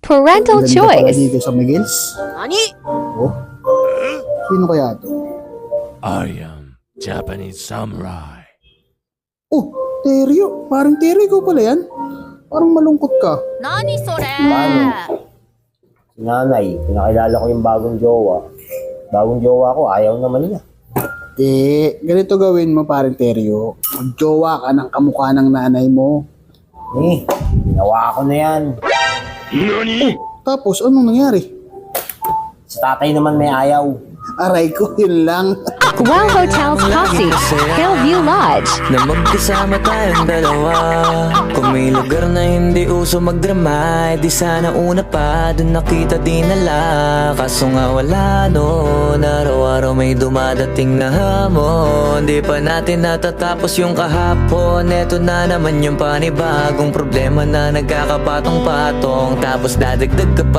Parental Ganda pala choice. dito sa Miguel's. Oh, sino kaya to? I am Japanese samurai. Oh, Teryo. Parang Teryo, ikaw pala yan. Parang malungkot ka. Nani sore? Paano? Si nanay, pinakilala ko yung bagong jowa. Bagong jowa ko, ayaw naman niya. Ganito gawin mo, parang Teryo. Magjowa ka ng kamukha ng nanay mo. Ginawa ko na yan. Tapos, anong nangyari? Sa tatay naman may ayaw. Aray ko, yun lang. Wow Hotel's Posse, Hillview Lodge. Na magkasama tayong dalawa. Kung may lugar na hindi uso magdrama, di sana una pa dun nakita dinala. Kaso nga wala noon, araw-araw may dumadating na hamon. Di pa natin natatapos yung kahapon. Eto na naman yung panibagong problema na nagkakapatong-patong. Tapos dadagdag ka pa